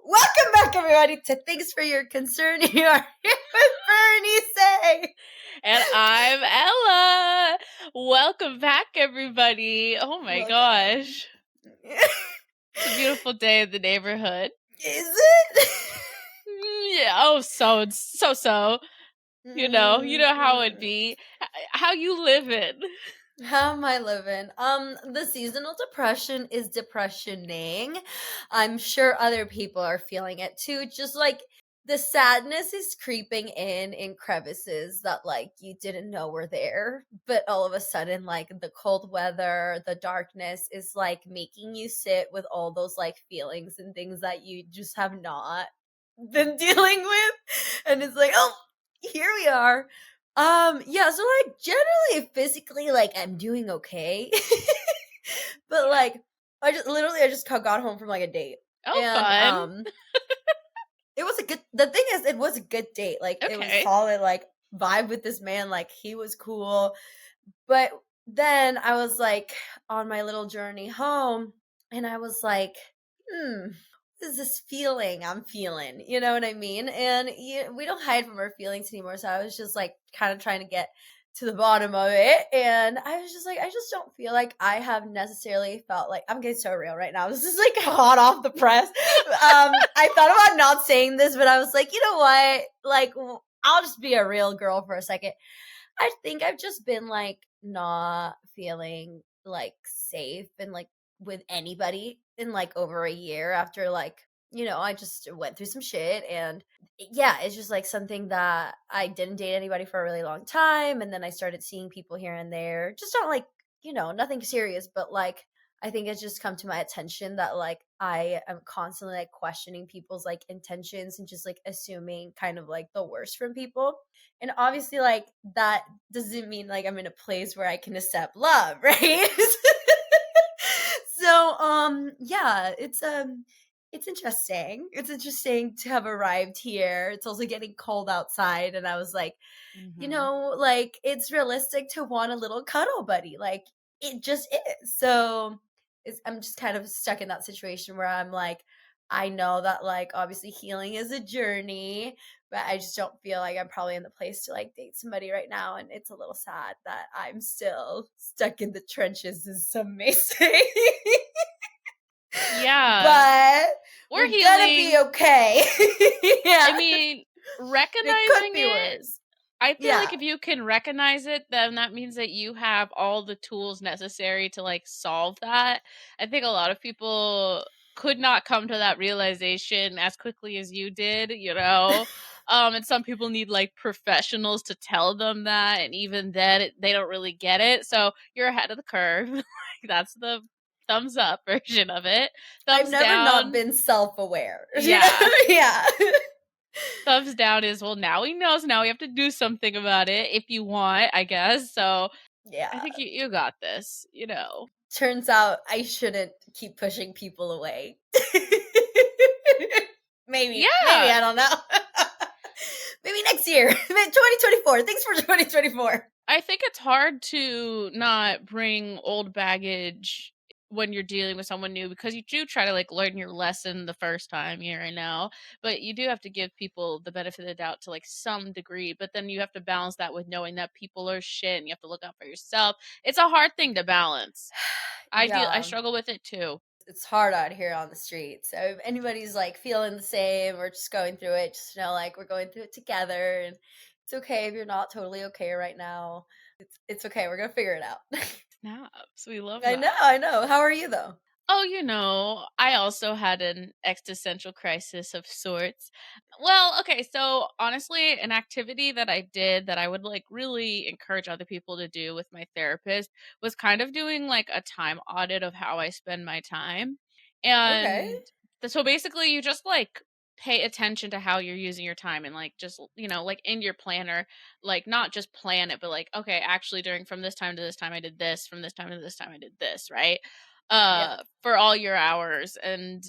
Welcome back, everybody, to Thanks for Your Concern. You are here with Berenice. And I'm Ella. Welcome back, everybody. Oh my gosh. It's a beautiful day in the neighborhood. Is it? Yeah. Oh, so. You know how it be. How you living? How am I living? The seasonal depression is depressioning. I'm sure other people are feeling it too. Just like the sadness is creeping in crevices that like you didn't know were there, but all of a sudden like the cold weather, the darkness is like making you sit with all those like feelings and things that you just have not been dealing with. And it's like, oh, here we are. Yeah, so like generally physically like I'm doing okay. But like I just got home from like a date. Oh, And fun. it was a good the thing is it was a good date. Like it was Okay. solid, like vibe with this man, like he was cool. But then I was like on my little journey home and I was like, what is this feeling I'm feeling? You know what I mean? And we don't hide from our feelings anymore. So I was just like kind of trying to get to the bottom of it. And I was just like, I just don't feel like I have necessarily felt like I'm getting so real right now. This is like hot off the press. I thought about not saying this, but I was like, you know what? Like, I'll just be a real girl for a second. I think I've just been like not feeling like safe and like with anybody in like over a year after like, I just went through some shit and yeah, it's just like something that I didn't date anybody for a really long time. And then I started seeing people here and there, just not like, nothing serious, but like, I think it's just come to my attention that like I am constantly like questioning people's like intentions and just like assuming kind of like the worst from people. And obviously like that doesn't mean like I'm in a place where I can accept love, right? So yeah, it's interesting. It's interesting to have arrived here. It's also getting cold outside and I was like, like it's realistic to want a little cuddle buddy. Like it just is. So I'm just kind of stuck in that situation where I'm like, I know that like obviously healing is a journey, but I just don't feel like I'm probably in the place to like date somebody right now. And it's a little sad that I'm still stuck in the trenches, as some may say. Yeah. But we're healing. Gonna be okay. Yeah. I mean, recognizing it. Worse. I feel like if you can recognize it, then that means that you have all the tools necessary to like solve that. I think a lot of people could not come to that realization as quickly as you did, and some people need like professionals to tell them that, and even then they don't really get it. So you're ahead of the curve. Like, that's the thumbs up version of it. Thumbs I've never down, not been self-aware. Yeah. Yeah. Thumbs down is, well, now he knows. Now we have to do something about it if you want, I guess. So yeah, I think you got this, Turns out I shouldn't keep pushing people away. Maybe. Yeah. Maybe, I don't know. Maybe next year. 2024. Thanks for 2024. I think it's hard to not bring old baggage when you're dealing with someone new, because you do try to like learn your lesson the first time here and now, but you do have to give people the benefit of the doubt to like some degree, but then you have to balance that with knowing that people are shit and you have to look out for yourself. It's a hard thing to balance. I struggle with it too. It's hard out here on the street. So if anybody's like feeling the same or just going through it, just know like we're going through it together, and it's okay if you're not totally okay right now. It's okay. We're gonna figure it out. Snaps. We love that. I know. How are you though? Oh, I also had an existential crisis of sorts. Well, okay, so honestly, an activity that I did that I would like really encourage other people to do with my therapist was kind of doing like a time audit of how I spend my time. And so basically you just like pay attention to how you're using your time, and like just, like in your planner, like not just plan it, but like, okay, actually during from this time to this time I did this, from this time to this time I did this, right? For all your hours, and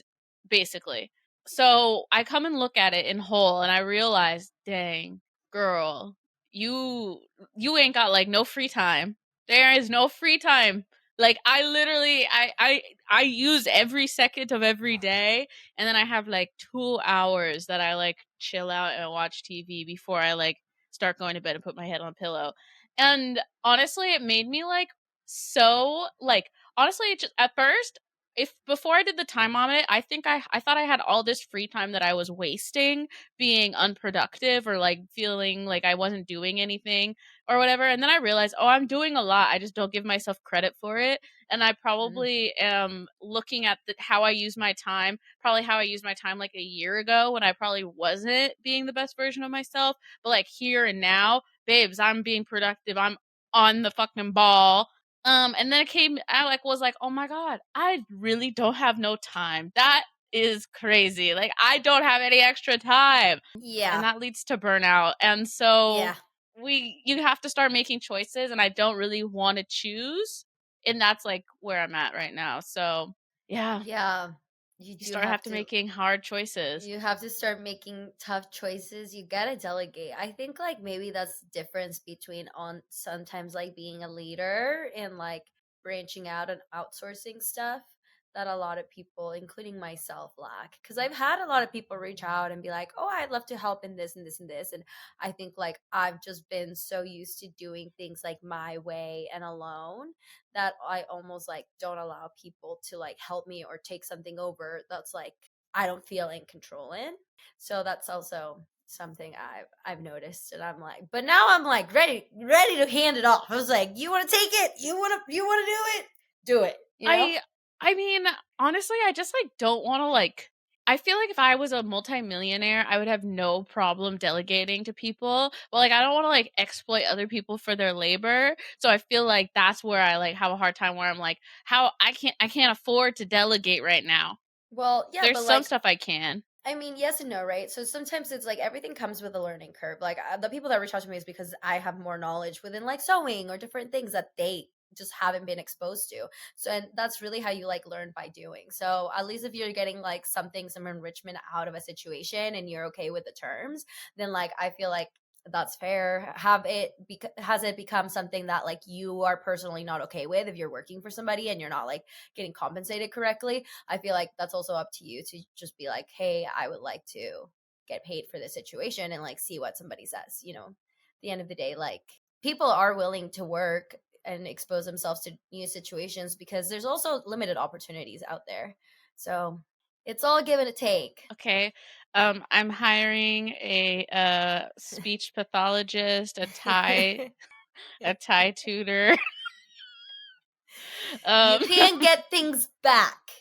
basically. So I come and look at it in whole and I realize, dang, girl, you ain't got like no free time. There is no free time Like I literally I use every second of every day, and then I have like 2 hours that I like chill out and watch TV before I like start going to bed and put my head on a pillow. And honestly, it made me like so like honestly it just at first, if before I did the time on it, I think I thought I had all this free time that I was wasting being unproductive or like feeling like I wasn't doing anything or whatever. And then I realized, oh, I'm doing a lot. I just don't give myself credit for it. And I Mm, probably am looking at how I use my time, probably how I used my time like a year ago when I probably wasn't being the best version of myself. But like here and now, babes, I'm being productive. I'm on the fucking ball. And then I like was like, oh my God, I really don't have no time. That is crazy. Like I don't have any extra time. And yeah, that leads to burnout. And so yeah, you have to start making choices, and I don't really want to choose. And that's like where I'm at right now. So yeah, yeah. You you do start have have to to. making hard choices. You have to start making tough choices. You gotta delegate. I think like maybe that's the difference between on sometimes like being a leader and like branching out and outsourcing stuff that a lot of people, including myself, lack. Because I've had a lot of people reach out and be like, "Oh, I'd love to help in this and this and this," and I think like I've just been so used to doing things like my way and alone that I almost like don't allow people to like help me or take something over that's like I don't feel in control in. So that's also something I've noticed, and I'm like, but now I'm like ready to hand it off. I was like, you want to take it? You want to do it? Do it. You know? I I mean, honestly, I just like don't want to like I feel like if I was a multimillionaire, I would have no problem delegating to people. But like I don't want to like exploit other people for their labor. So I feel like that's where I like have a hard time where I'm like, how I can't afford to delegate right now. Well, yeah, There's but some like stuff I can. I mean, yes and no, right? So sometimes it's like everything comes with a learning curve. Like the people that reach out to me is because I have more knowledge within like sewing or different things that they just haven't been exposed to. So and that's really how you like learn by doing. So at least if you're getting like some enrichment out of a situation and you're okay with the terms, then like I feel like that's fair. Has it become something that like you are personally not okay with if you're working for somebody and you're not like getting compensated correctly? I feel like that's also up to you to just be like, hey, I would like to get paid for this situation and like see what somebody says. At the end of the day, like people are willing to work and expose themselves to new situations because there's also limited opportunities out there. So it's all give and a take. Okay. I'm hiring a speech pathologist, a Thai tutor. You Um can get things back.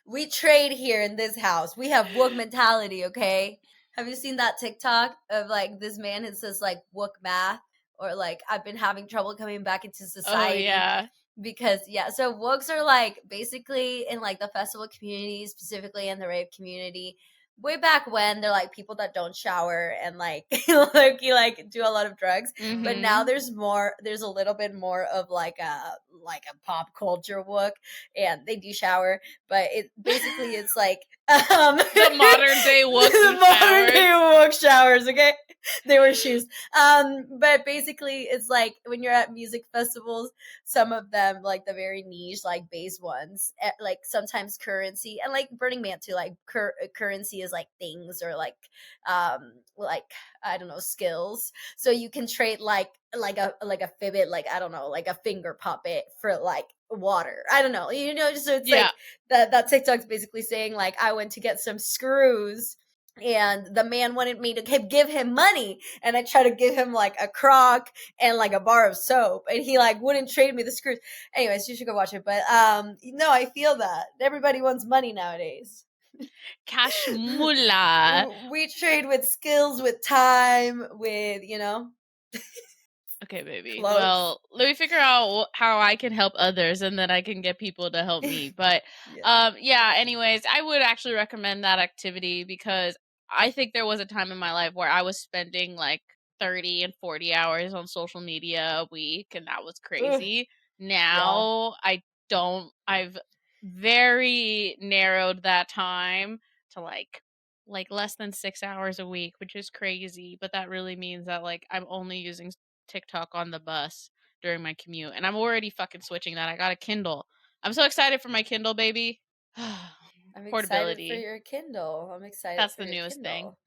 We trade here in this house. We have woke mentality, okay? Have you seen that TikTok of like this man who says like woke math or like I've been having trouble coming back into oh society yeah. because yeah, so wokes are like basically in like the festival community, specifically in the rave community. Way back when they're like people that don't shower and like like do a lot of drugs, but now Mhm. there's a little bit more of like a pop culture wook, and they do shower, but it basically it's like The modern day woke who the modern day showers. woke showers, okay? They wear shoes. But basically it's like when you're at music festivals, some of them like the very niche like base ones like sometimes currency and like Burning Man too, like currency is like things or like I don't know, skills, so you can trade like a fibit, like I don't know, like a finger puppet for like water, I don't know, so it's Yeah. like that TikTok's basically saying like I went to get some screws and the man wanted me to give him money, and I tried to give him like a crock and like a bar of soap, and he like wouldn't trade me the screws. Anyways, you should go watch it, but no, I feel that everybody wants money nowadays. Cash mullah. We trade with skills, with time, with Okay, baby. clothes. Well, let me figure out how I can help others, and then I can get people to help me. But Yeah. yeah, anyways, I would actually recommend that activity because I think there was a time in my life where I was spending like 30 and 40 hours on social media a week, and that was Ugh, crazy. yeah. Now I don't I've very narrowed that time to like less than 6 hours a week, which is crazy, but that really means that like I'm only using TikTok on the bus during my commute, and I'm already fucking switching that. I got a Kindle. I'm so excited for my Kindle, baby. I'm excited for Portability. your Kindle. I'm excited That's for the your newest thing. Kindle.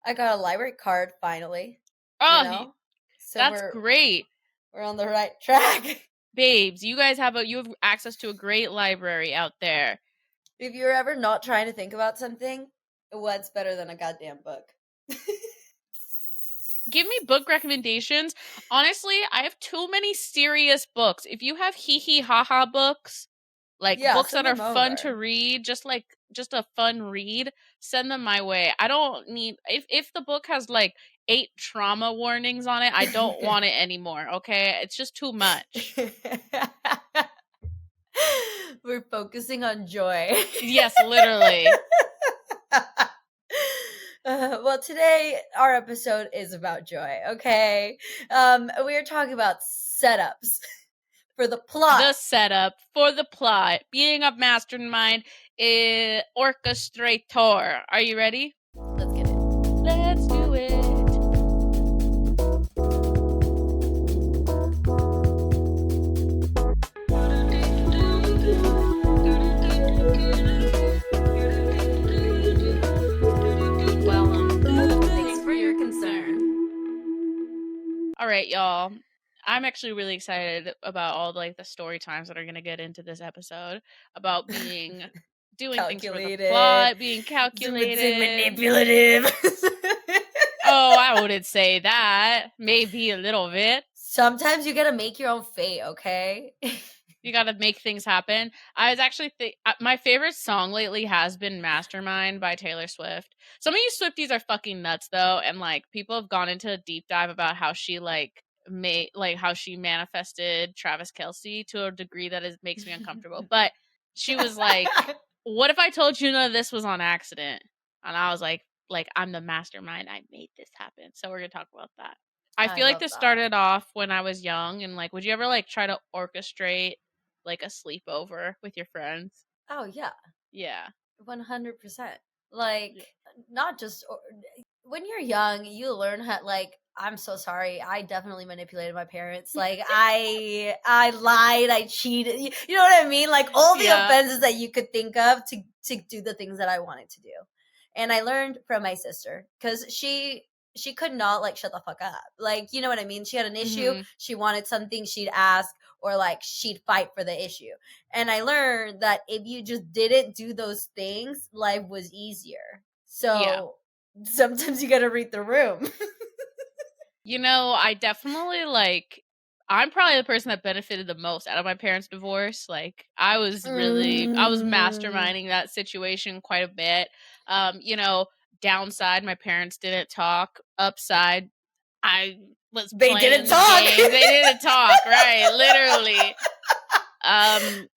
I got a library card finally, you Oh, know? So that's great. we're on the right track. Babes, you guys have access to a great library out there. If you're ever not trying to think about something, what's better than a goddamn book? Give me book recommendations. Honestly, I have too many serious books. If you have hee hee ha ha books, like Yeah, books send that are them fun to over. read, just a fun read, send them my way. I don't need if the book has like 8 trauma warnings on it, I don't want it anymore, okay? It's just too much. We're focusing on joy. Yes, literally. Well, today our episode is about joy. Okay, we are talking about setups for the plot. The setup for the plot, being a mastermind, orchestrator. Are you ready? Let's get it. Let's do it. Thanks for your concern. All right, y'all. I'm actually really excited about all like the story times that are going to get into this episode about doing things for the Calculated, plot, being zoom calculated. manipulative. Oh, I wouldn't say that. Maybe a little bit. Sometimes you gotta make your own fate, okay? You got to make things happen. I was actually my favorite song lately has been Mastermind by Taylor Swift. Some of you Swifties are fucking nuts though, and like people have gone into a deep dive about how she how she manifested Travis Kelce to a degree that makes me uncomfortable. But she was like, "What if I told you none of this was on accident?" And I was like I'm the mastermind. I made this happen. So we're gonna talk about that. I I feel like love this that. started off when I was young, and like, would you ever like try to orchestrate like a sleepover with your friends? Oh yeah, Yeah. 100%. Like Yeah. not just when you're young, you learn how like I'm so sorry. I definitely manipulated my parents. Like I lied, I cheated. You know what I mean? Like all the Yeah. offenses that you could think of to do the things that I wanted to do. And I learned from my sister cuz she could not like shut the fuck up. Like, you know what I mean? She had an issue, Mhm. she wanted something, she'd ask or like she'd fight for the issue. And I learned that if you just didn't do those things, life was easier. Yeah. So sometimes you got to read the room. You know, I definitely like I'm probably the person that benefited the most out of my parents' divorce. Like I was Mm. masterminding that situation quite a bit. You know, downside my parents didn't talk. Upside I was They didn't playing talk. games. They didn't talk, right? Literally. Um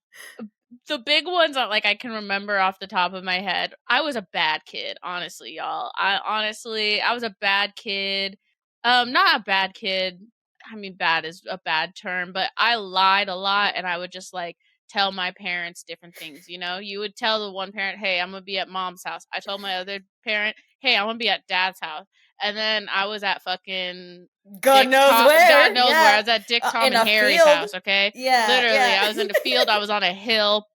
the big ones that like I can remember off the top of my head. I was a bad kid, honestly, y'all. I was a bad kid. Not a bad kid. I mean, bad is a bad term, but I lied a lot and I would just like tell my parents different things, you know? You would tell the one parent, "Hey, I'm going to be at mom's house." I told my other parent, "Hey, I'm going to be at dad's house." And then I was at fucking God knows God where. knows where. I Yeah. was at Dick, Tom, In and a Harry's field. house, okay? Yeah. Literally, Yeah. I was in the field, I was on a hill,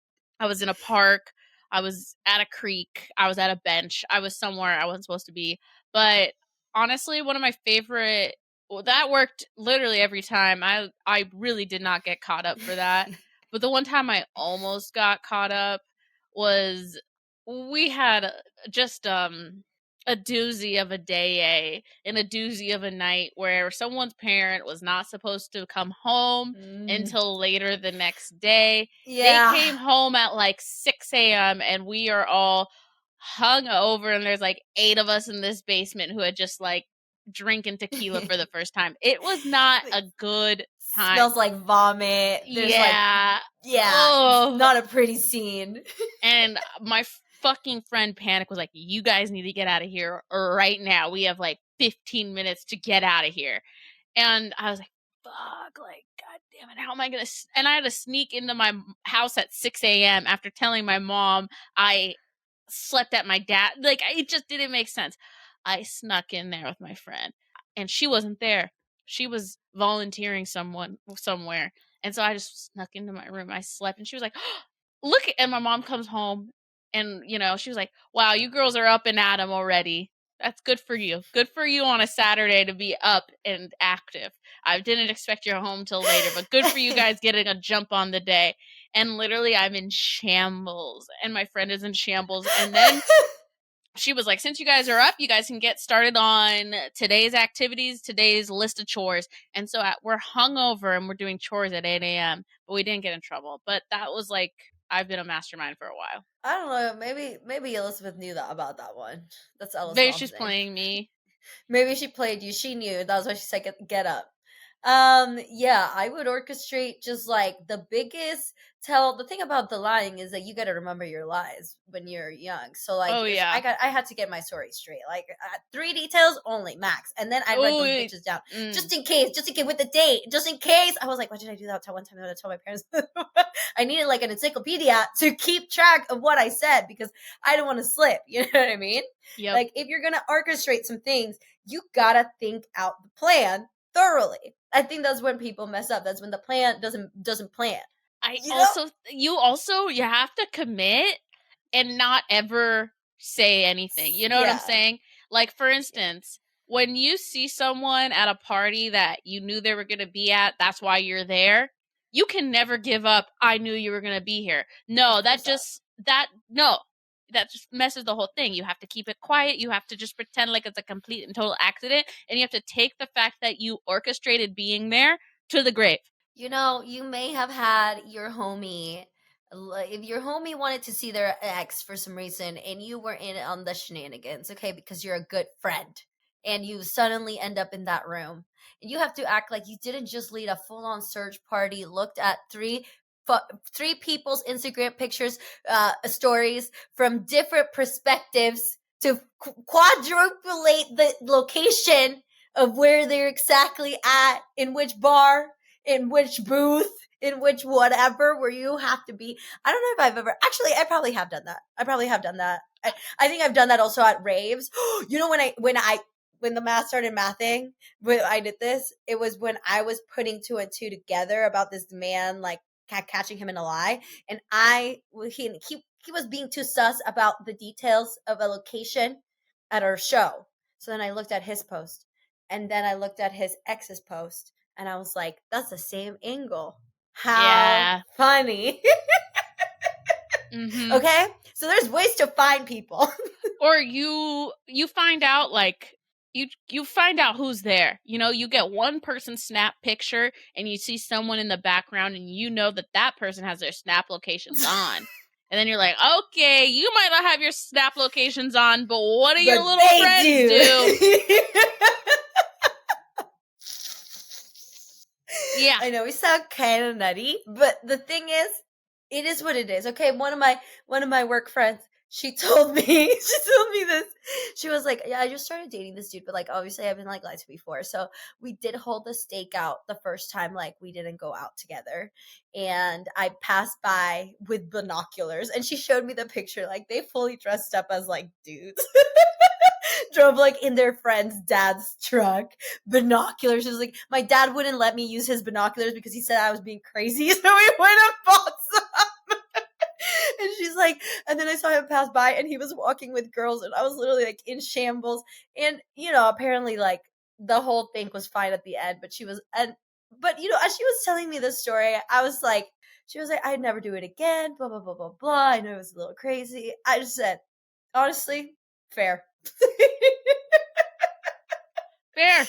I was in a park, I was at a creek, I was at a bench, I was somewhere I wasn't supposed to be. But honestly, one of my favorite well, that worked literally every time. I really did not get caught up for that. But the one time I almost got caught up was we had just a doozy of a day and a doozy of a night where someone's parent was not supposed to come home Mm. until later the next day. They Yeah. came home at like 6 a.m. and we are all hung over, and there's like 8 of us in this basement who had just like drinking tequila for the first time. It was not a good time. Smells like vomit. There's like, Yeah. yeah, it's Oh, not a pretty scene. and my fucking friend Panic was like, "You guys need to get out of here right now. We have like 15 minutes to get out of here." And I was like, "Fuck, like, god damn it, how am I gonna?" And I had to sneak into my house at 6 a.m. after telling my mom I slept at my dad. Like, it just didn't make sense. I snuck in there with my friend, and she wasn't there. she was volunteering somewhere. And so I just snuck into my room. I slept, and she was like, look, and my mom comes home, and she was like, wow, you girls are up and at 'em already. That's good for you. Good for you on a Saturday to be up and active. I didn't expect you home till later, but good for you guys getting a jump on the day. And literally, I'm in shambles, and my friend is in shambles. And then she was like, since you guys are up, you guys can get started on today's activities, today's list of chores. And so we're hungover and we're doing chores at 8 a.m., but we didn't get in trouble. But that was like, I've been a mastermind for a while. I don't know. Maybe Elizabeth knew that about that one. That's Ella's Maybe mom's she's name. playing me. Maybe she played you. She knew. That was why she said get up. Yeah, I would orchestrate just like the biggest tell. The thing about the lying is that you got to remember your lies when you're young. So like Oh, if yeah. I had to get my story straight. Like 3 details only max. And then I write those bitches down. Just in case with the date, just in case. I was like, why did I do that one time? I told my parents. I needed like an encyclopedia to keep track of what I said because I don't want to slip. You know what I mean? Yep. Like if you're going to orchestrate some things, you got to think out the plan thoroughly. I think that's when people mess up. That's when the plan doesn't plan. You have to commit and not ever say anything. You know what I'm saying? Like, for instance, when you see someone at a party that you knew they were going to be at, that's why you're there. You can never give up. I knew you were going to be here. No, that just messes the whole thing. You have to keep it quiet. You have to just pretend like it's a complete and total accident, and you have to take the fact that you orchestrated being there to the grave. You may have had your homie, if your homie wanted to see their ex for some reason and you were in on the shenanigans, okay, because you're a good friend and you suddenly end up in that room and you have to act like you didn't just lead a full-on search party, looked at three people's Instagram pictures, stories from different perspectives to quadrupulate the location of where they're exactly at, in which bar, in which booth, in which whatever, where you have to be. I don't know if I've ever actually. I probably have done that. I think I've done that also at raves. When the math started mathing, when I did this, it was when I was putting two and two together about this man like catching him in a lie, and he was being too sus about the details of a location at our show. So then I looked at his post, and then I looked at his ex's post, and I was like, that's the same angle. How funny. Mm-hmm. Okay? So there's ways to find people. Or you find out like you find out who's there. You get one person's snap picture and you see someone in the background and you know that person has their snap locations on. And then you're like, okay, you might not have your snap locations on, but what do your little friends do? Yeah. I know we sound kind of nutty, but the thing is, it is what it is. Okay, one of my work friends, she told me this. She was like, yeah, I just started dating this dude, but like obviously I've been like lied to before. So we did hold the stakeout the first time, like we didn't go out together. And I passed by with binoculars and she showed me the picture, like they fully dressed up as like dudes. Drove like in their friend's dad's truck, binoculars. She was like, my dad wouldn't let me use his binoculars because he said I was being crazy, so we went and bought some. And she's like, and then I saw him pass by and he was walking with girls and I was literally like in shambles. And apparently like the whole thing was fine at the end, but as she was telling me this story, she was like, I'd never do it again, blah blah blah blah blah. I know it was a little crazy. I just said, honestly, fair. Fair.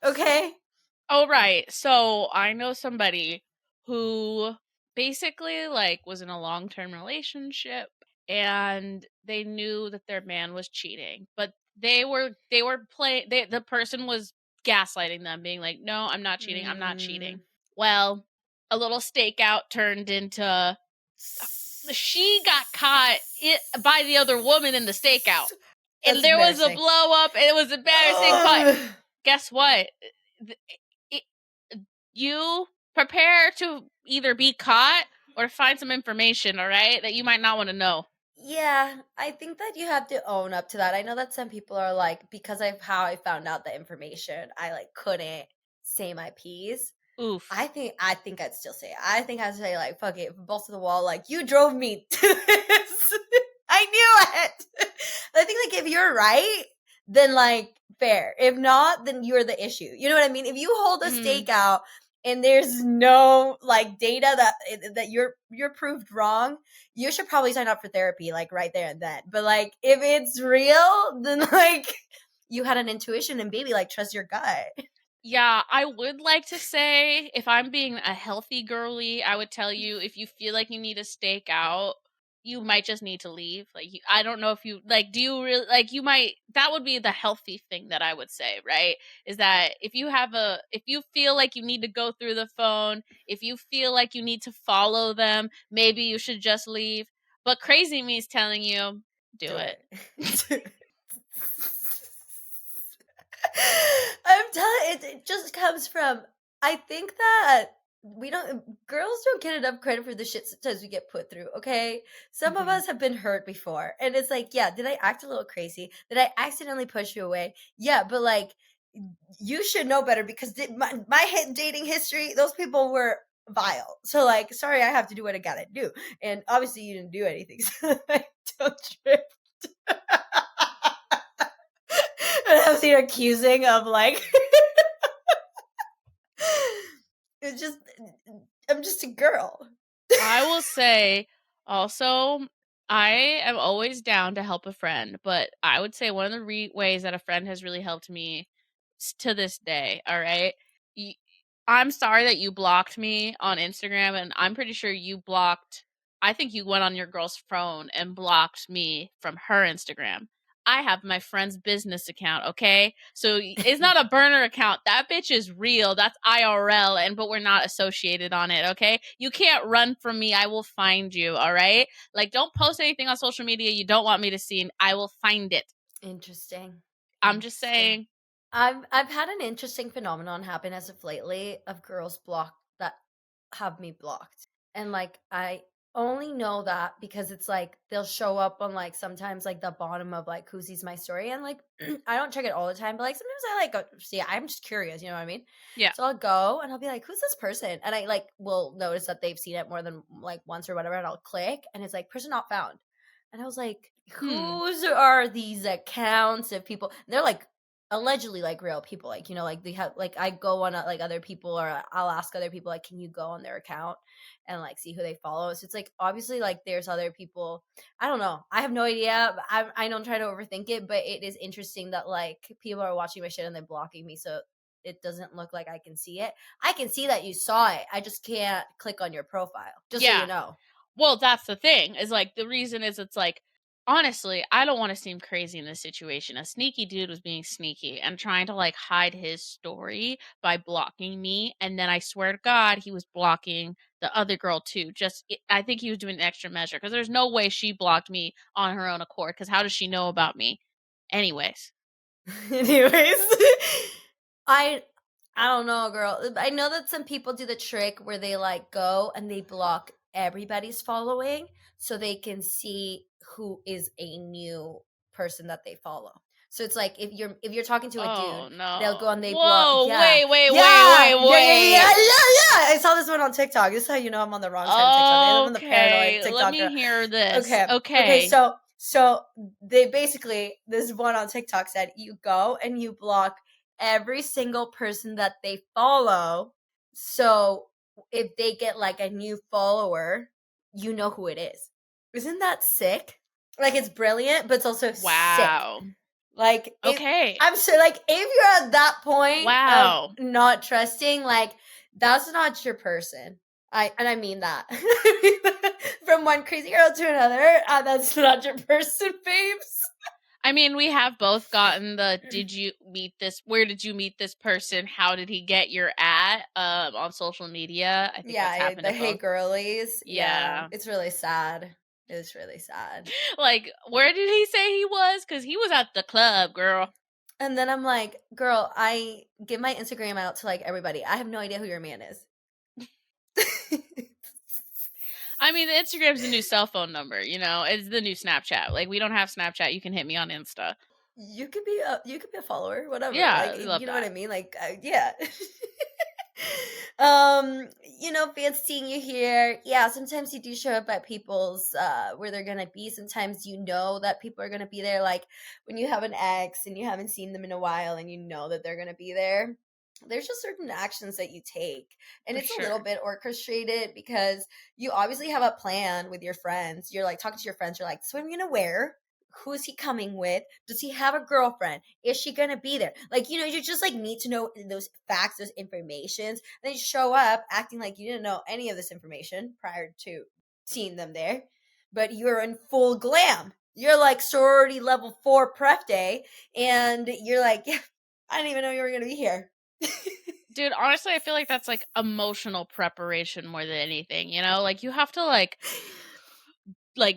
Okay. Oh, right. So I know somebody who basically like was in a long-term relationship and they knew that their man was cheating, but the person was gaslighting them, being like, no, I'm not cheating. I'm not cheating. Well, a little stakeout turned into she got caught by the other woman in the stakeout. And there was a blow up and it was embarrassing, but guess what? You prepare to either be caught or find some information, all right, that you might not want to know. Yeah, I think that you have to own up to that. I know that some people are like, because of how I found out the information, I like couldn't say my piece. Oof. I think I'd still say it. I think I'd say like fuck it, balls to the wall, like you drove me to this. I knew it. I think like if you're right, then like fair. If not, then you're the issue. You know what I mean? If you hold a Mhm. stake out and there's no like data that you're proved wrong, you should probably sign up for therapy like right there and then. But like if it's real, then like you had an intuition and baby, like trust your gut. Yeah, I would like to say if I'm being a healthy girly, I would tell you if you feel like you need to stake out, you might just need to leave. Like I don't know if you like do you really like you might that would be the healthy thing that I would say, right? Is that if you feel like you need to go through the phone, if you feel like you need to follow them, maybe you should just leave. But crazy me is telling you do Do it. it. I'm telling it just comes from I think that we don't girls don't get enough credit for the shit sometimes we get put through, okay? Some of Mhm. us have been hurt before. And it's like, yeah, did I act a little crazy? Did I accidentally push you away? Yeah, but like you should know better because my dating history, those people were vile. So like, sorry, I have to do what I gotta do. And obviously you didn't do anything. So like, don't trip. And I was here accusing of like it's just I'm just a girl. I will say also, I am always down to help a friend, but I would say one of the ways that a friend has really helped me to this day, all right? Y- I'm sorry that you blocked me on Instagram, and I'm pretty sure I think you went on your girl's phone and blocked me from her Instagram. I have my friend's business account, okay? So it's not a burner account. That bitch is real. That's IRL, and but we're not associated on it, okay? You can't run from me. I will find you, all right? Like don't post anything on social media you don't want me to see, and I will find it. Interesting. I'm just Interesting. saying. I've had an interesting phenomenon happen as of lately of girls blocked that have me blocked. And like I only know that because it's like they'll show up on like sometimes like the bottom of like who sees my story and like I don't check it all the time, but like sometimes I like go see I'm just curious, you know what I mean? Yeah. So I'll go and I'll be like, who's this person? And I like will notice that they've seen it more than like once or whatever, and I'll click and it's like person not found. And I was like, Hmm. whose are these accounts of people? And they're like allegedly like real people, like you know, like they have like I go on like other people or I'll ask other people like can you go on their account and like see who they follow. So it's like obviously like there's other people. I don't know, I have no idea. I don't try to overthink it, but it is interesting that like people are watching my shit and they're blocking me, so it doesn't look like I can see it. I can see that you saw it, I just can't click on your profile, just so you Yeah. know. Well, that's the thing. Is like the reason is it's like honestly, I don't want to seem crazy in this situation. A sneaky dude was being sneaky and trying to like hide his story by blocking me, and then I swear to God, he was blocking the other girl too. I think he was doing an extra measure because there's no way she blocked me on her own accord. Because how does she know about me? Anyways. Anyways, I I don't know, girl. I know that some people do the trick where they like go and they block everybody's following so they can see who is a new person that they follow. So it's like if you're talking to a dude, Oh they'll go no! and they block. Whoa! Yeah, Wait! Wait! Wait! yeah, Wait! yeah, yeah, yeah, Wait! yeah, yeah. I saw this one on TikTok. This is how you know I'm on the wrong side of TikTok. I'm on the paranoid Okay, let TikTok me girl. hear this. Okay. Okay. Okay. So they basically this one on TikTok said you go and you block every single person that they follow. So if they get like a new follower, you know who it is. Isn't that sick? Like it's brilliant, but it's also sick. Wow. Like it Okay. I'm sure like if you're at that point of Wow. not trusting, like that's not your person. I mean that. From one crazy girl to another, that's not your person, babes. I mean, we have both gotten the did you meet this where did you meet this person? How did he get your at on social media? I think that's Yeah, happened the to hey both. girlies. Yeah, Yeah. it's really sad. It's really sad. Like, where did he say he was? Cuz he was at the club, girl. And then I'm like, girl, I give my Instagram out to like everybody. I have no idea who your man is. I mean, the Instagram's the new cell phone number, you know? It's the new Snapchat. Like, we don't have Snapchat, you can hit me on Insta. You could be a follower, whatever. Yeah, Like, we love you know what that. I mean? Like, yeah. Fancy seeing you here. Yeah, sometimes you do show up at people's where they're gonna be. Sometimes you know that people are gonna be there. Like when you have an ex and you haven't seen them in a while and you know that they're gonna be there. There's just certain actions that you take. And For it's a little sure. bit orchestrated because you obviously have a plan with your friends. You're like talking to your friends, you're like, "So what I'm gonna wear? Who is he coming with? Does he have a girlfriend? Is she gonna be there?" Like, you just like need to know those facts, those informations. Then you show up acting like you didn't know any of this information prior to seeing them there, but you're in full glam. You're like sorority level 4 prep day, and you're like, yeah, I didn't even know you were gonna be here. Dude, honestly, I feel like that's like emotional preparation more than anything, you know? Like, you have to like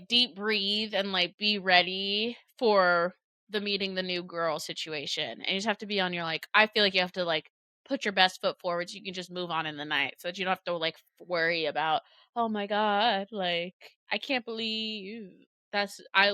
deep breathe and like be ready for the meeting the new girl situation. And you just have to be on your like I feel like you have to like put your best foot forward so you can just move on in the night so that you don't have to like worry about, oh my god, like I can't believe that's I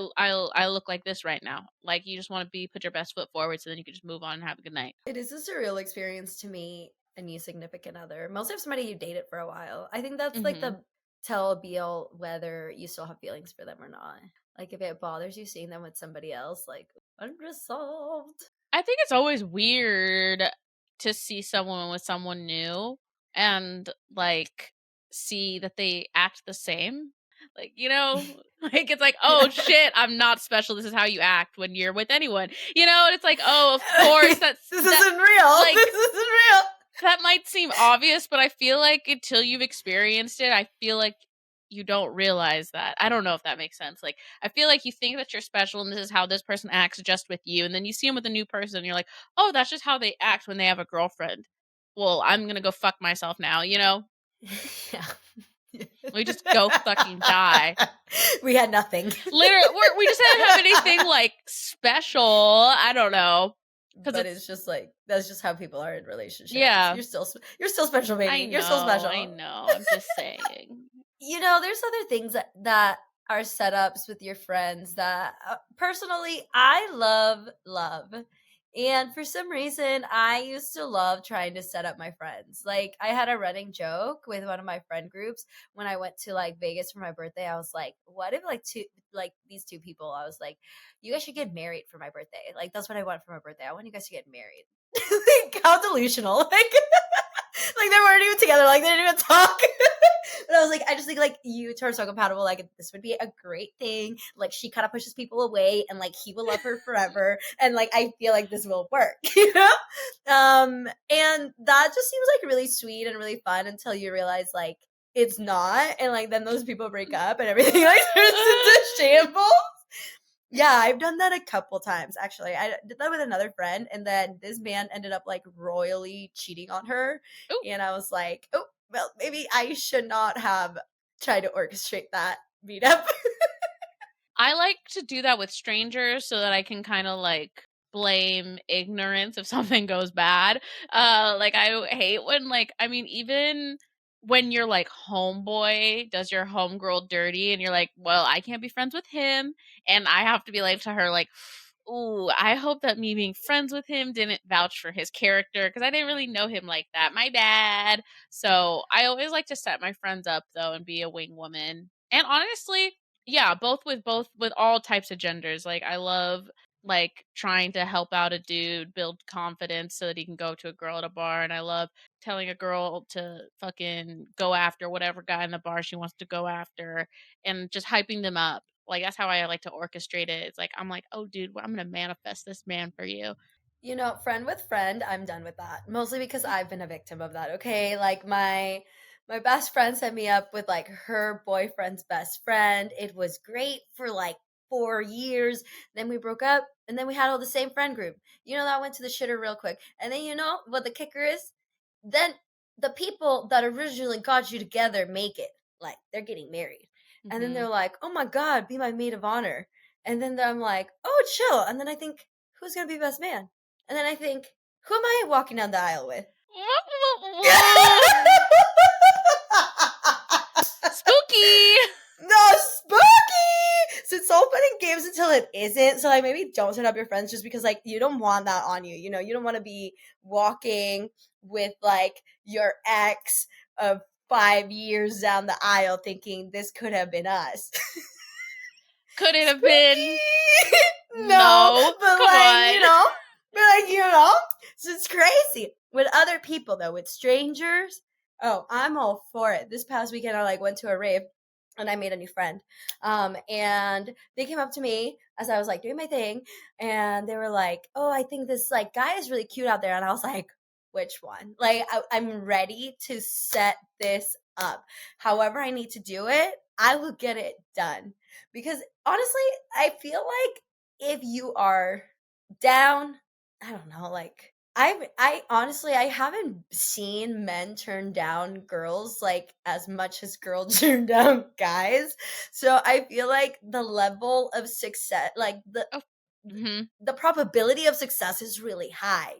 look like this right now. Like you just want to be put your best foot forward so then you can just move on and have a good night. It is a surreal experience to meet a new significant other. Mostly if somebody you dated for a while. I think that's like Mhm. the tell Beal whether you still have feelings for them or not. Like if it bothers you seeing them with somebody else, like unresolved. I think it's always weird to see someone with someone new and like see that they act the same. Like, you know, like it's like, oh shit, I'm not special. This is how you act when you're with anyone. You know, and it's like, oh, of course This that isn't real. like This isn't real. that might seem obvious, but I feel like until you've experienced it, I feel like you don't realize that. I don't know if that makes sense. Like, I feel like you think that you're special and this is how this person acts just with you. And then you see them with a new person and you're like, oh, that's just how they act when they have a girlfriend. Well, I'm going to go fuck myself now, you know? Yeah. We just go fucking die. We had nothing. Literally, we just didn't have anything like special. I don't know. Because But it's, it's just like that's just how people are in relationships. yeah, You're still special, baby. You're still I special. know. I'm just saying. There's other things that are setups with your friends that personally I love. And for some reason, I used to love trying to set up my friends. Like I had a running joke with one of my friend groups when I went to like Vegas for my birthday. I was like, what if like these two people, I was like, you guys should get married for my birthday. Like that's what I want for my birthday. I want you guys to get married. Like how delusional. Like they weren't even together. Like they didn't even talk. But I was like, I just think like you two are so compatible. Like this would be a great thing. Like she kind of pushes people away, and like he will love her forever. And like I feel like this will work, and that just seems like really sweet and really fun until you realize like it's not, and like then those people break up and everything like turns into shambles. Yeah, I've done that a couple times actually. I did that with another friend, and then this man ended up like royally cheating on her, Ooh. and I was like, oh, well, maybe I should not have tried to orchestrate that meetup. I like to do that with strangers so that I can kind of like blame ignorance if something goes bad. Like I hate when like I mean even when your like homeboy does your homegirl dirty and you're like, well, I can't be friends with him and I have to be like to her like, ooh, I hope that me being friends with him didn't vouch for his character because I didn't really know him like that. My bad. So I always like to set my friends up though and be a wing woman. And honestly, yeah, both with all types of genders. Like I love like trying to help out a dude build confidence so that he can go to a girl at a bar, and I love telling a girl to fucking go after whatever guy in the bar she wants to go after and just hyping them up. Like that's how I like to orchestrate it. It's like I'm like, "Oh dude, I'm going to manifest this man for you." Friend with friend, I'm done with that. Mostly because I've been a victim of that. Okay, like my best friend set me up with like her boyfriend's best friend. It was great for like 4 years. Then we broke up, and then we had all the same friend group. That went to the shitter real quick. And then you know what the kicker is? Then the people that originally got you together make it. Like they're getting married. And then they're Mhm. like, oh my God, be my maid of honor. And then I'm like, oh, chill. And then I think, who's going to be best man? And then I think, who am I walking down the aisle with? Spooky. No, spooky! So it's all fun and games until it isn't. So like maybe don't set up your friends just because like you don't want that on you. You know, you don't want to be walking with like your ex of 5 years down the aisle thinking this could have been us. Could it have been? Spooky! No, No. but Come like, on. so it's crazy. With other people though, with strangers, oh, I'm all for it. This past weekend I like went to a rave and I made a new friend. And they came up to me as I was like doing my thing and they were like, "Oh, I think this like guy is really cute out there." And I was like, "Which one?" Like I'm ready to set this up. However I need to do it, I will get it done. Because honestly, I feel like if you are down, I don't know, like I honestly I haven't seen men turn down girls like as much as girls turn down guys. So I feel like the level of success, like Oh. Mhm. the probability of success is really high,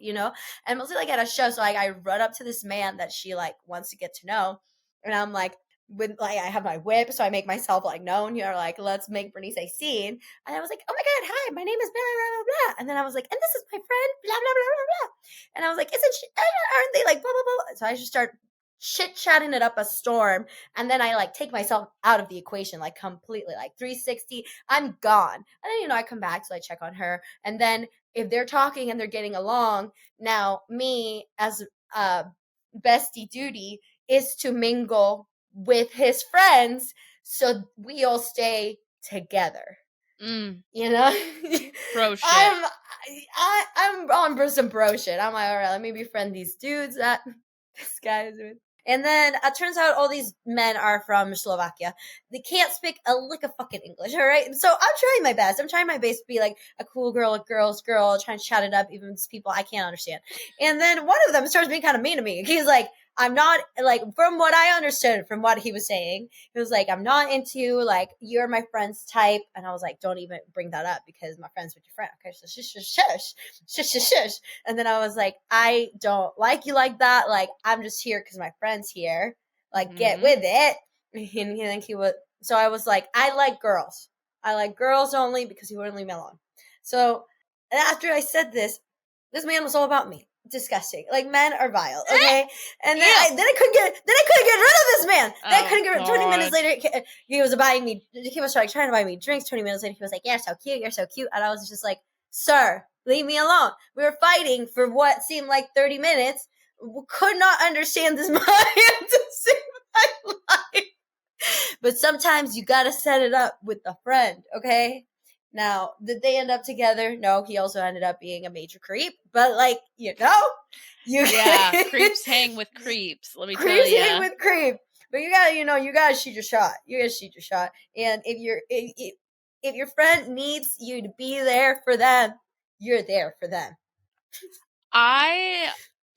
and mostly like at a show. So like I run up to this man that she like wants to get to know, and I'm like, with like I have my whip, so I make myself like known. Like let's make Bernice a scene, and I was like, oh my god, hi, my name is blah blah blah blah, and then I was like, and this is my friend, blah blah blah blah blah, and I was like, isn't she? Aren't they like blah blah blah? So I just start chit chatting it up a storm, and then I like take myself out of the equation like completely, like 360. I'm gone, and then I come back, so I check on her, and then if they're talking and they're getting along, now me as bestie duty is to mingle with his friends so we all stay together. Mm. You know, Bro shit. I'm on some bro shit. I'm like, all right, let me befriend these dudes that this guy is with. And then it turns out all these men are from Slovakia. They can't speak a lick of fucking English, all right? So I'm trying my best. I'm trying my best to be like a cool girl, a girl's girl, trying to chat it up, even with people I can't understand. And then one of them starts being kind of mean to me. He's like, I'm not, like, from what I understood from what he was saying, he was like, I'm not into, like, you're my friend's type. And I was like, don't even bring that up because my friend's with your friend. Okay, so shush, shush, shush, shush, shush, shush. And then I was like, I don't like you like that. Like, I'm just here because my friend's here. Like, get Mhm. with it. And then he was, so I was like, I like girls. I like girls only because he wouldn't leave me alone. So after I said this man was all about me. Disgusting. Like men are vile, okay? And then Ew. I couldn't get rid of this man. Then I Oh couldn't get rid. 20 minutes god. later, he was buying me. He was trying to buy me drinks. 20 minutes later, he was like, "You're so cute. You're so cute." And I was just like, "Sir, leave me alone." We were fighting for what seemed like 30 minutes. We could not understand this man to save my life. But sometimes you gotta set it up with a friend, okay? Now, did they end up together? No, he also ended up being a major creep. But like, you Yeah, creeps hang with creeps, let me tell creeps hang ya. with creep. But you gotta shoot your shot. You gotta shoot your shot. And if your friend needs you to be there for them, you're there for them. I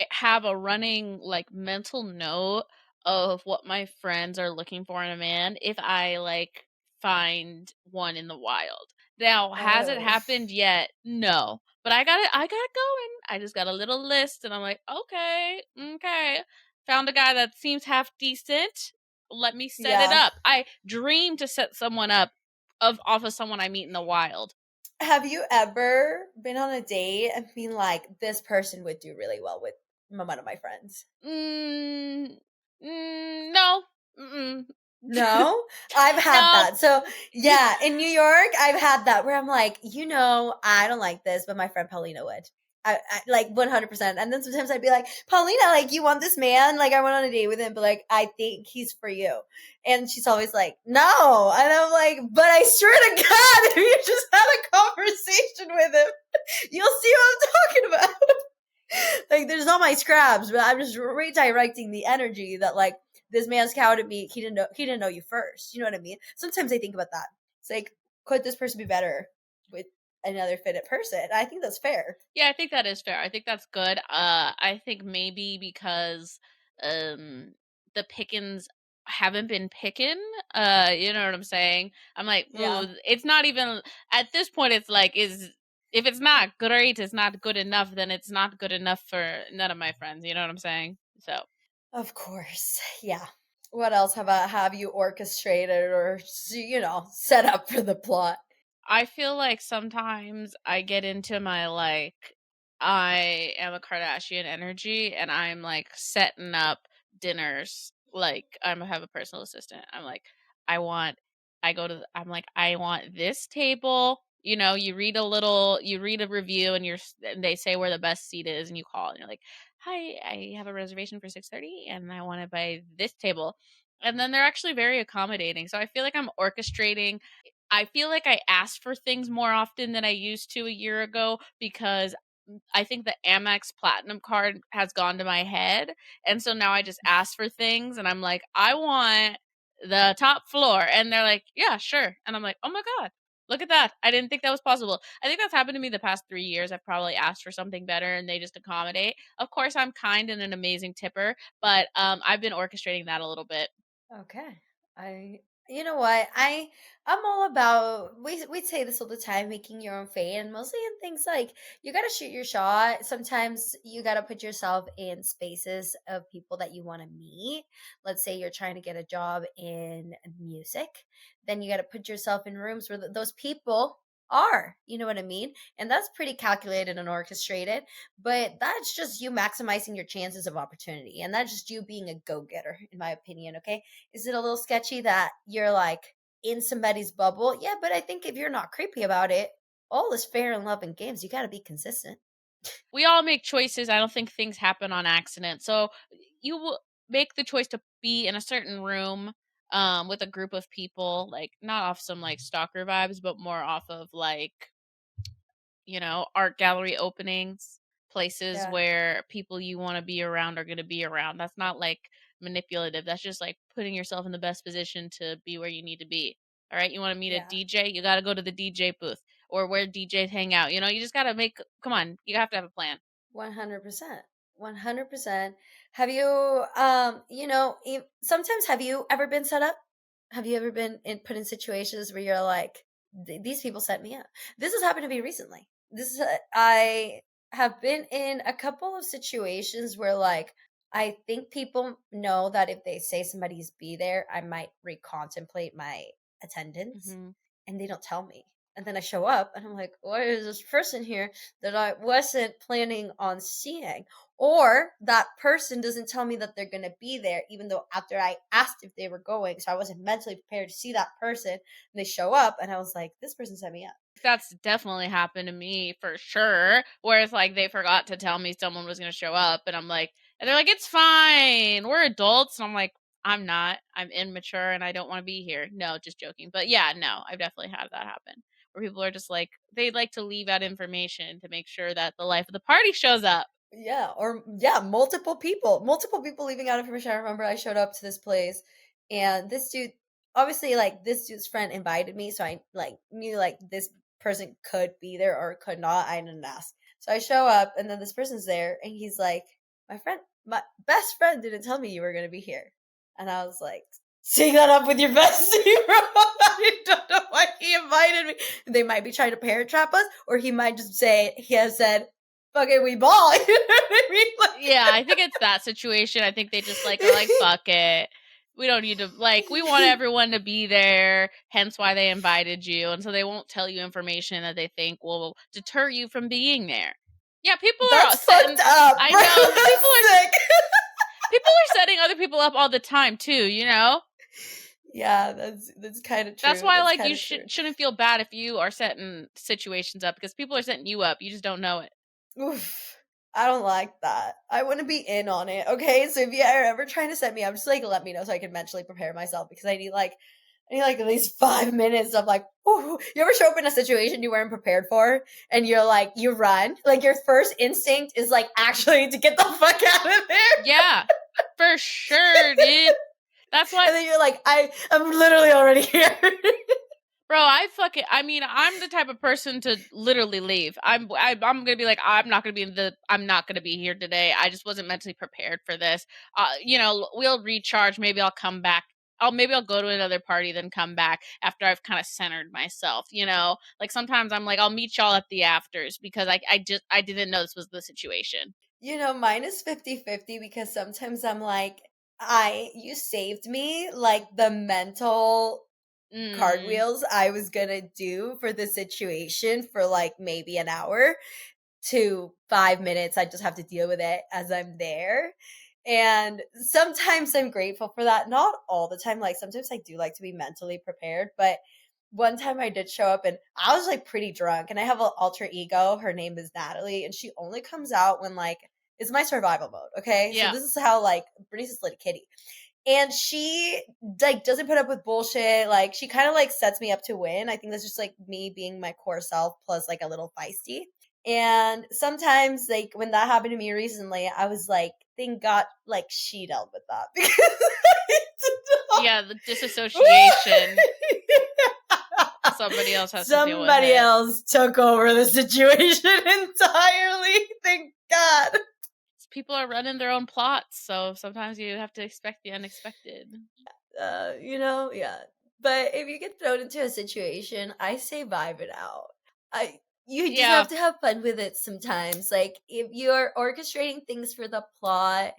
have a running like mental note of what my friends are looking for in a man if I like find one in the wild. Now, has it Oh. happened yet? No. But I got it going. I just got a little list and I'm like, okay, okay. Found a guy that seems half decent. Let me set it Yeah. up. I dream to set someone up off of someone I meet in the wild. Have you ever been on a date and been like, this person would do really well with one of my friends? Mm, no. Mm-mm. No, I've had No. that. So yeah, in New York, I've had that where I'm like, I don't like this, but my friend Paulina would. I like 100%. And then sometimes I'd be like, Paulina, like, you want this man? Like, I went on a date with him, but like, I think he's for you. And she's always like, no. And I'm like, but I swear to God, if you just had a conversation with him, you'll see what I'm talking about. Like, there's not my scraps, but I'm just redirecting the energy that like this man scouted me. He didn't know you first. You know what I mean? Sometimes I think about that. It's like, could this person be better with another fitted person? I think that's fair. Yeah, I think that is fair. I think that's good. I think maybe because um the pickings haven't been picking. You know what I'm saying? I'm like, Yeah. ooh, it's not even at this point. It's like, is if it's not great, it's not good enough. Then it's not good enough for none of my friends. You know what I'm saying? So Of course. Yeah. What else have you orchestrated or set up for the plot? I feel like sometimes I get into my like I am a Kardashian energy and I'm like setting up dinners. Like have a personal assistant. I'm like I want I go to I'm like I want this table. You know, you read a review and and they say where the best seat is and you call and you're like, "Hi, I have a reservation for 6:30 and I want to buy this table." And then they're actually very accommodating. So I feel like I'm orchestrating. I feel like I ask for things more often than I used to a year ago because I think the Amex Platinum card has gone to my head. And so now I just ask for things and I'm like, I want the top floor. And they're like, yeah, sure. And I'm like, oh my God, look at that. I didn't think that was possible. I think that's happened to me the past 3 years. I've probably asked for something better and they just accommodate. Of course, I'm kind and an amazing tipper, but I've been orchestrating that a little bit. Okay. I you know what? I'm all about we say this all the time, making your own fate, and mostly in things like you gotta shoot your shot. Sometimes you gotta put yourself in spaces of people that you want to meet. Let's say you're trying to get a job in music, then you gotta put yourself in rooms where those people are. You know what I mean? And that's pretty calculated and orchestrated, but that's just you maximizing your chances of opportunity. And that's just you being a go-getter, in my opinion. Okay, is it a little sketchy that you're like in somebody's bubble? Yeah, but I think if you're not creepy about it, all is fair in love and games. You got to be consistent. We all make choices. I don't think things happen on accident. So you will make the choice to be in a certain room with a group of people, like not off some like stalker vibes, but more off of like, art gallery openings, places Yeah, where people you want to be around are going to be around. That's not like manipulative. That's just like putting yourself in the best position to be where you need to be. All right. You want to meet a yeah, DJ? You got to go to the DJ booth or where DJs hang out. You just got to come on, you have to have a plan. 100%. 100%. Have you, sometimes have you ever been set up? Have you ever been put in situations where you're like, These people set me up"? This has happened to me recently. I have been in a couple of situations where, like, I think people know that if they say somebody's be there, I might recontemplate my attendance, Hmm. and they don't tell me. And then I show up, and I'm like, "Why is this person here that I wasn't planning on seeing?" Or that person doesn't tell me that they're going to be there, even though after I asked if they were going, so I wasn't mentally prepared to see that person, and they show up, and I was like, this person set me up. That's definitely happened to me for sure. Where it's like they forgot to tell me someone was going to show up, and they're like, it's fine. We're adults. And I'm like, I'm not. I'm immature and I don't want to be here. No, just joking. But yeah, no, I've definitely had that happen where people are just like, they like to leave out information to make sure that the life of the party shows up. Yeah, or yeah, multiple people leaving out information. I remember I showed up to this place, and this dude, obviously, like this dude's friend invited me, so I like knew like this person could be there or could not. I didn't ask, so I show up, and then this person's there, and he's like, my best friend didn't tell me you were gonna be here," and I was like, "Take that up with your bestie, bro. I don't know why he invited me. They might be trying to parent trap us, or he might just say he has said." Fucking we ball. You know what I mean? Yeah, I think it's that situation. I think they just like are like, fuck it. We don't need to like we want everyone to be there, hence why they invited you. And so they won't tell you information that they think will deter you from being there. Yeah, people are That's all fucked setting up, I bro. know That's sick. people are setting other people up all the time too. Yeah, that's kind of That's true. why That's like kind you of true. shouldn't feel bad if you are setting situations up because people are setting you up. You just don't know it. Oof. I don't like that. I want to be in on it. Okay, so if you are ever trying to set me up, just like let me know so I can mentally prepare myself because I need like at least 5 minutes of like, ooh. You ever show up in a situation you weren't prepared for and you're like, you run? Like your first instinct is like actually to get the fuck out of there. Yeah. For sure, dude. That's why And then you're like, I'm literally already here. bro, I mean, I'm the type of person to literally leave. I'm going to be like I'm not going to be here today. I just wasn't mentally prepared for this. We'll recharge, maybe I'll come back. Maybe I'll go to another party then come back after I've kind of centered myself. Like sometimes I'm like I'll meet y'all at the afters because I didn't know this was the situation. Mine is 50-50 because sometimes I'm like, you saved me, like, the mental Mm. cartwheels I was gonna do for the situation for, like, maybe an hour to 5 minutes. I just have to deal with it as I'm there. And sometimes I'm grateful for that. Not all the time. Like sometimes I do like to be mentally prepared, but one time I did show up and I was like pretty drunk and I have an alter ego. Her name is Natalie and she only comes out when like it's my survival mode. Okay. So Yeah. this is how like Bernice is like a kitty. And she like doesn't put up with bullshit. Like she kind of like sets me up to win. I think that's just like me being my core self plus like a little feisty. And sometimes like when that happened to me recently, I was like, thank God like she dealt with that because I did Yeah, the not. disassociation. Somebody else has to deal with Somebody it. else took over the situation entirely. Thank God. People are running their own plots, so sometimes you have to expect the unexpected. Yeah. But if you get thrown into a situation, I say vibe it out. I You just Yeah, have to have fun with it sometimes. Like if you're orchestrating things for the plot,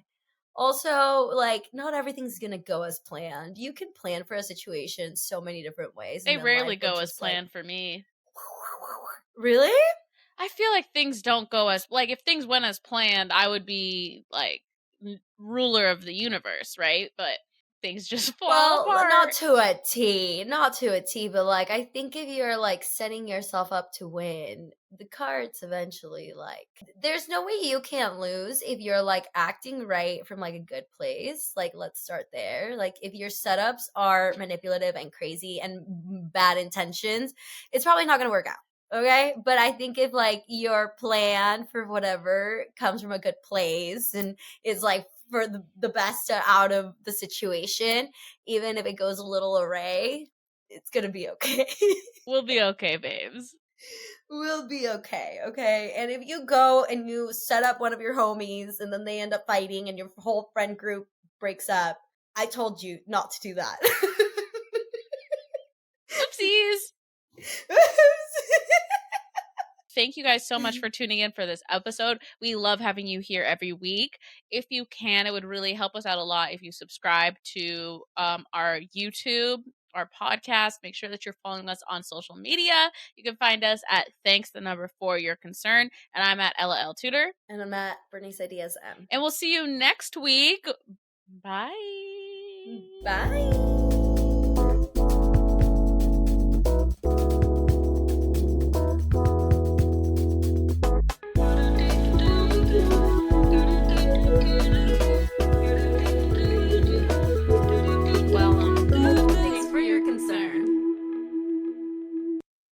also like not everything's gonna go as planned. You can plan for a situation so many different ways, they and then life rarely will go as just like planned for me. really? I feel like things don't go as like if things went as planned, I would be like ruler of the universe, right? But things just fall Well, not apart. to a T, not to a T, but like I think if you're like setting yourself up to win, the cards eventually like there's no way you can't lose if you're like acting right from like a good place. Like let's start there. Like if your setups are manipulative and crazy and bad intentions, it's probably not going to work out. Okay? But I think if like your plan for whatever comes from a good place and is like for the best out of the situation, even if it goes a little array, it's gonna be okay. We'll be okay, babes. We'll be okay, okay? And if you go and you set up one of your homies and then they end up fighting and your whole friend group breaks up, I told you not to do that. Oopsies. Thank you guys so much for tuning in for this episode. We love having you here every week. If you can, it would really help us out a lot if you subscribe to our YouTube, our podcast. Make sure that you're following us on social media. You can find us at thanks the number 4 your concern, and I'm at Ella L Tutor. And I'm at Bernice Ideas M. And we'll see you next week. Bye. Bye.